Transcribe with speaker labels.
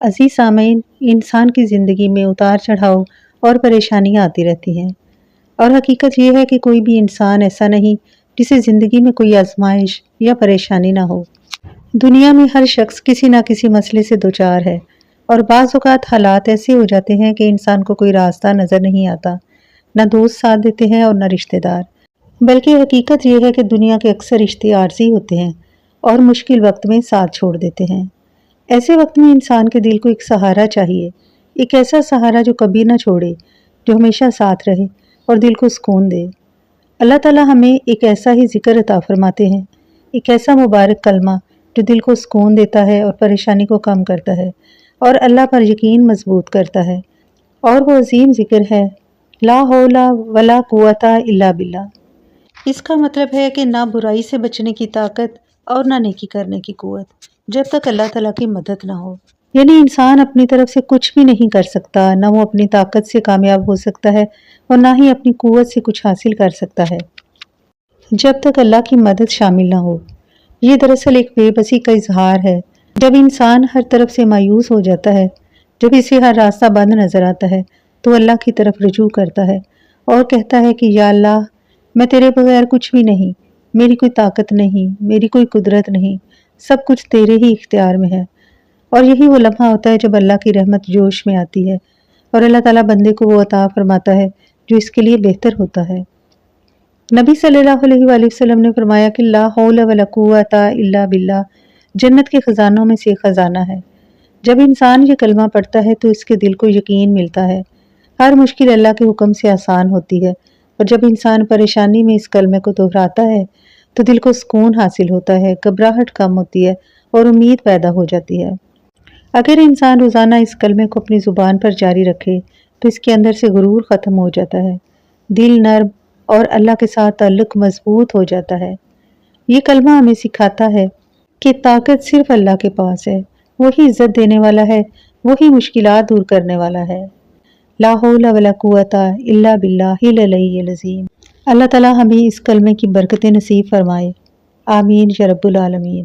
Speaker 1: عزیز سامعین، انسان کی زندگی میں اتار چڑھاؤ اور پریشانیاں آتی رہتی ہیں، اور حقیقت یہ ہے کہ کوئی بھی انسان ایسا نہیں جسے زندگی میں کوئی آزمائش یا پریشانی نہ ہو۔ دنیا میں ہر شخص کسی نہ کسی مسئلے سے دوچار ہے، اور بعض اوقات حالات ایسے ہو جاتے ہیں کہ انسان کو کوئی راستہ نظر نہیں آتا، نہ دوست ساتھ دیتے ہیں اور نہ رشتہ دار۔ بلکہ حقیقت یہ ہے کہ دنیا کے اکثر رشتے عارضی ہوتے ہیں اور مشکل وقت میں ساتھ چھوڑ دیتے ہیں۔ ایسے وقت میں انسان کے دل کو ایک سہارا چاہیے، ایک ایسا سہارا جو کبھی نہ چھوڑے، جو ہمیشہ ساتھ رہے اور دل کو سکون دے۔ اللہ تعالیٰ ہمیں ایک ایسا ہی ذکر عطا فرماتے ہیں، ایک ایسا مبارک کلمہ جو دل کو سکون دیتا ہے اور پریشانی کو کم کرتا ہے اور اللہ پر یقین مضبوط کرتا ہے، اور وہ عظیم ذکر ہے لا حول ولا قوت الا باللہ۔ اس کا مطلب ہے کہ نہ برائی سے بچنے کی طاقت اور نہ نیکی کرنے کی قوت جب تک اللہ تعالیٰ کی مدد نہ ہو۔ یعنی انسان اپنی طرف سے کچھ بھی نہیں کر سکتا، نہ وہ اپنی طاقت سے کامیاب ہو سکتا ہے اور نہ ہی اپنی قوت سے کچھ حاصل کر سکتا ہے جب تک اللہ کی مدد شامل نہ ہو۔ یہ دراصل ایک بے بسی کا اظہار ہے۔ جب انسان ہر طرف سے مایوس ہو جاتا ہے، جب اسے ہر راستہ بند نظر آتا ہے، تو اللہ کی طرف رجوع کرتا ہے اور کہتا ہے کہ یا اللہ، میں تیرے بغیر کچھ بھی نہیں، میری کوئی طاقت نہیں، میری کوئی قدرت نہیں، سب کچھ تیرے ہی اختیار میں ہے۔ اور یہی وہ لمحہ ہوتا ہے جب اللہ کی رحمت جوش میں آتی ہے اور اللہ تعالیٰ بندے کو وہ عطا فرماتا ہے جو اس کے لیے بہتر ہوتا ہے۔ نبی صلی اللہ علیہ وآلہ وسلم نے فرمایا کہ لا حول ولا قوت الا باللہ جنت کے خزانوں میں سے خزانہ ہے۔ جب انسان یہ کلمہ پڑھتا ہے تو اس کے دل کو یقین ملتا ہے، ہر مشکل اللہ کے حکم سے آسان ہوتی ہے، اور جب انسان پریشانی میں اس کلمے کو دہراتا ہے تو دل کو سکون حاصل ہوتا ہے، گھبراہٹ کم ہوتی ہے اور امید پیدا ہو جاتی ہے۔ اگر انسان روزانہ اس کلمے کو اپنی زبان پر جاری رکھے تو اس کے اندر سے غرور ختم ہو جاتا ہے، دل نرم اور اللہ کے ساتھ تعلق مضبوط ہو جاتا ہے۔ یہ کلمہ ہمیں سکھاتا ہے کہ طاقت صرف اللہ کے پاس ہے، وہی عزت دینے والا ہے، وہی مشکلات دور کرنے والا ہے۔ لا حول ولا قوت الا باللہ العلی العظیم۔ اللہ تعالیٰ ہمیں اس کلمے کی برکتیں نصیب فرمائے، آمین یا رب العالمین۔